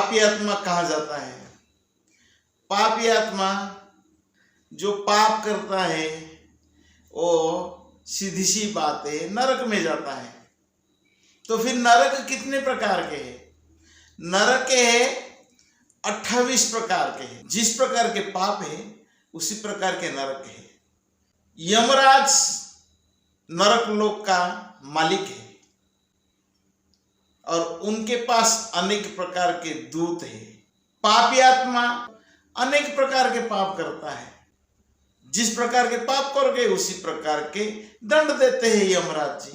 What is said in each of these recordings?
पापी आत्मा कहा जाता है। पापी आत्मा जो पाप करता है वो सीधी सी बात है नरक में जाता है। तो फिर नरक कितने प्रकार के हैं? नरक के 28 प्रकार के हैं। जिस प्रकार के पाप है उसी प्रकार के नरक है। यमराज नरक लोक का मालिक है और उनके पास अनेक प्रकार के दूत हैं। पापी आत्मा अनेक प्रकार के पाप करता है। जिस प्रकार के पाप करोगे उसी प्रकार के दंड देते हैं यमराज जी।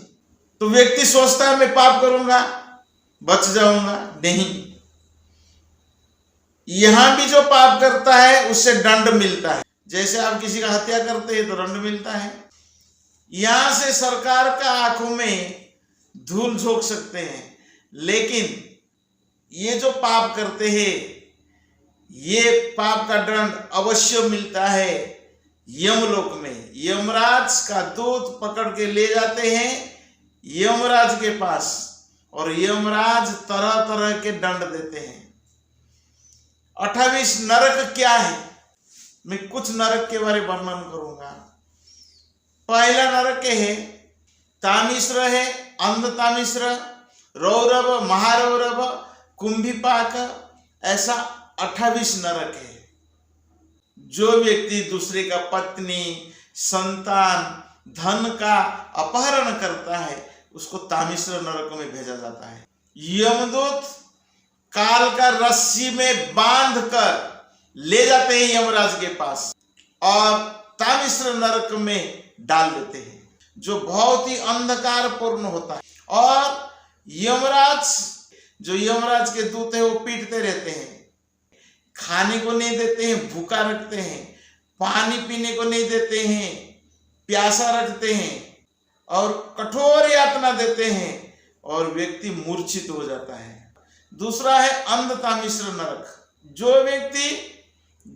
तो व्यक्ति सोचता है मैं पाप करूंगा बच जाऊंगा, नहीं। यहां भी जो पाप करता है उससे दंड मिलता है। जैसे आप किसी का हत्या करते हैं तो दंड मिलता है। यहां से सरकार का आंखों में धूल झोंक सकते हैं, लेकिन ये जो पाप करते हैं ये पाप का दंड अवश्य मिलता है यमलोक में। यमराज का दूत पकड़ के ले जाते हैं यमराज के पास और यमराज तरह तरह के दंड देते हैं। 28 नरक क्या है? मैं कुछ नरक के बारे में वर्णन करूंगा। पहला नरक है तामिश्र है, अंधतामिश्र, रौरव, महारौरव, कुंभीपाक, ऐसा 28 नरक है। जो व्यक्ति दूसरे का पत्नी, संतान, धन का अपहरण करता है उसको तामिश्र नरक में भेजा जाता है। यमदूत काल का रस्सी में बांध कर ले जाते हैं यमराज के पास और तामिश्र नरक में डाल देते हैं, जो बहुत ही अंधकार पूर्ण होता है। और यमराज के दूत है वो पीटते रहते हैं, खाने को नहीं देते हैं, भूखा रखते हैं, पानी पीने को नहीं देते हैं, प्यासा रखते हैं और कठोर यातना देते हैं और व्यक्ति मूर्छित हो जाता है। दूसरा है अंधतामिश्र नरक। जो व्यक्ति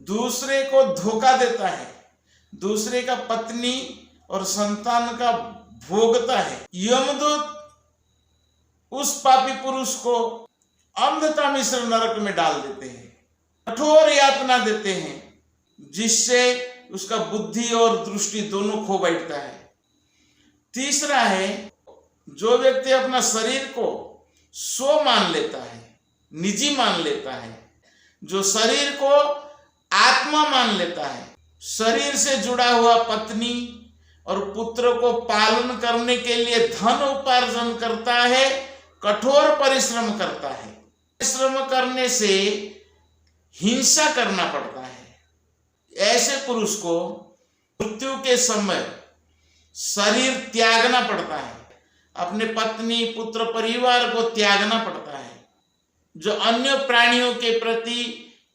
दूसरे को धोखा देता है, दूसरे का पत्नी और संतान का भोगता है, यमदूत उस पापी पुरुष को अंधतामिश्र नरक में डाल देते हैं, कठोर यातना देते हैं, जिससे उसका बुद्धि और दृष्टि दोनों खो बैठता है। तीसरा है जो व्यक्ति अपना शरीर को स्व मान लेता है, निजी मान लेता है, जो शरीर को आत्मा मान लेता है, शरीर से जुड़ा हुआ पत्नी और पुत्र को पालन करने के लिए धन उपार्जन करता है, कठोर परिश्रम करता है। परिश्रम करने से हिंसा करना पड़ता है। ऐसे पुरुष को मृत्यु के समय शरीर त्यागना पड़ता है, अपने पत्नी, पुत्र, परिवार को त्यागना पड़ता है। जो अन्य प्राणियों के प्रति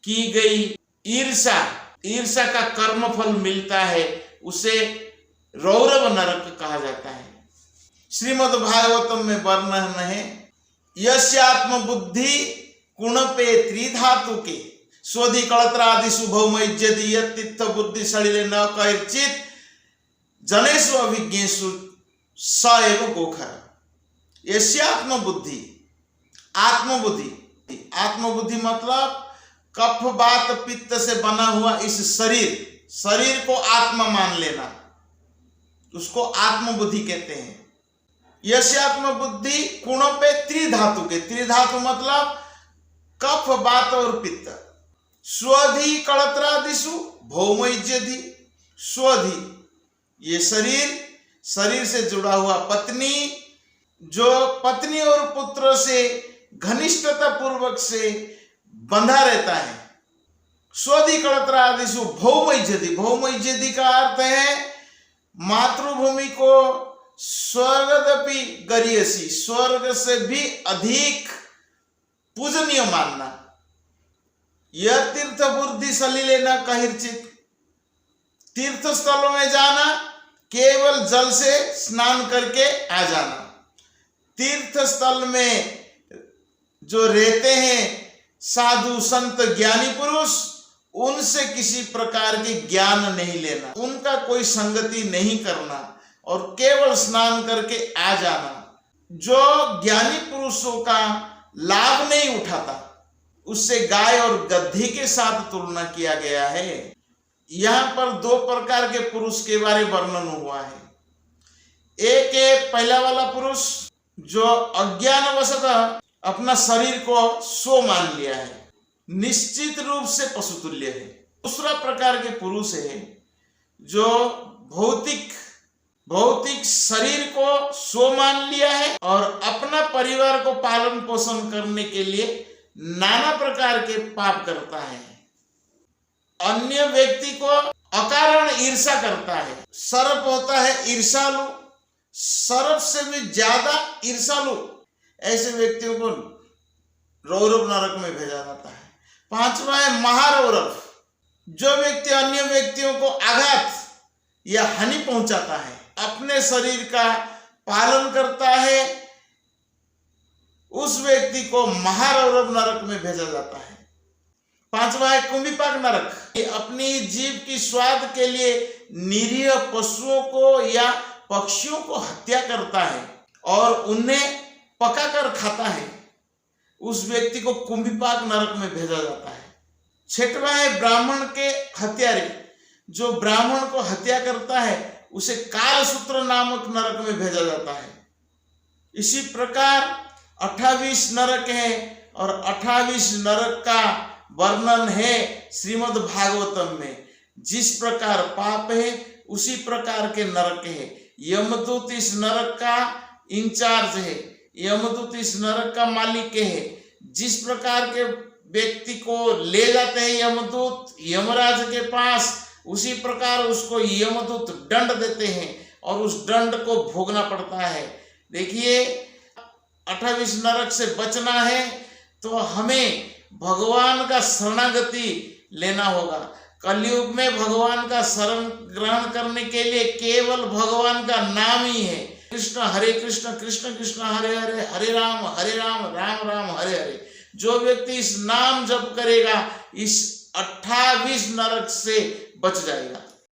की गई ईर्षा का कर्मफल मिलता है, उसे रौरव नरक कहा जाता है। श्रीमद् भागवतम में वर्णन है, यस्यात्म बुद्धि कुणपे त्रिधातु के स्वधि कलत्रादिषु भौमैज्यति यत्तित्थ बुद्धि सलिले न कैर्चित् जनेषु अभिज्ञेषु स एव गोखर। यस्यात्म बुद्धि, आत्मबुद्धि मतलब कफ वात पित्त से बना हुआ इस शरीर को आत्मा मान लेना, उसको आत्मबुद्धि कहते हैं। यस्यात्म बुद्धि कुणों पे त्रिधातु के, त्रिधातु मतलब कफ वात और पित्त। स्वधि कलत्रादिषु भौमैज्यधि, स्वधि ये शरीर से जुड़ा हुआ पत्नी, जो पत्नी और पुत्र से घनिष्ठता पूर्वक से बंधा रहता है। स्वधि कलत्रादिषु भौमैज्यधि, भौमैज्यधि का अर्थ है मातृभूमि को स्वर्गदपि गरीयसी, स्वर्ग से भी अधिक पूजनीय मानना। यह तीर्थ बुद्धि सलिले न कहिर्चित, तीर्थ स्थलों में जाना केवल जल से स्नान करके आ जाना। तीर्थ स्थल में जो रहते हैं साधु संत ज्ञानी पुरुष, उनसे किसी प्रकार की ज्ञान नहीं लेना, उनका कोई संगति नहीं करना और केवल स्नान करके आ जाना। जो ज्ञानी पुरुषों का लाभ नहीं उठाता उससे गाय और गधी के साथ तुलना किया गया है। यहाँ पर दो प्रकार के पुरुष के बारे वर्णन हुआ है। एक है पहला वाला पुरुष जो अज्ञानवशतः अपना शरीर को सो मान लिया है, निश्चित रूप से पशुतुल्य है। दूसरा प्रकार के पुरुष है जो भौतिक शरीर को सो मान लिया है और अपना परिवार को पालन पोषण करने के लिए नाना प्रकार के पाप करता है। अन्य व्यक्ति को अकारण ईर्ष्या करता है। सर्प होता है ईर्ष्यालु, सर्प से भी ज्यादा ईर्ष्यालु, ऐसे व्यक्तियों को रौरव नरक में भेजा जाता है। पांचवा है महारौरव, जो व्यक्ति अन्य व्यक्तियों को आघात या हानि पहुंचाता है, अपने शरीर का पालन करता है, उस व्यक्ति को महारौरव नरक में भेजा जाता है। पांचवा है कुंभीपाक नरक, अपनी जीव की स्वाद के लिए निरीह पशुओं को या पक्षियों को हत्या करता है और उन्हें पकाकर खाता है, उस व्यक्ति को कुंभीपाक नरक में भेजा जाता है। छठवां है ब्राह्मण के हत्यारे, जो ब्राह्मण को हत्या करता है उसे कालसूत्र नामक नरक में भेजा जाता है। इसी प्रकार 28 नरक है और 28 नरक का वर्णन है श्रीमद् भागवतम में। जिस प्रकार पाप है उसी प्रकार के नरक है। यमदूत इस नरक का इंचार्ज है, यमदूत इस नरक का मालिक है। जिस प्रकार के व्यक्ति को ले जाते हैं यमदूत यमराज के पास, उसी प्रकार उसको यमदूत दंड देते हैं और उस दंड को भोगना पड़ता है। देखिए 28 नरक से बचना है तो हमें भगवान का शरणागति लेना होगा। कलयुग में भगवान का शरण ग्रहण करने के लिए केवल भगवान का नाम ही है। कृष्ण कृष्ण कृष्ण हरे हरे, हरे राम राम राम हरे हरे। जो व्यक्ति इस नाम जप करेगा इस 28 नरक से बच जाएगा।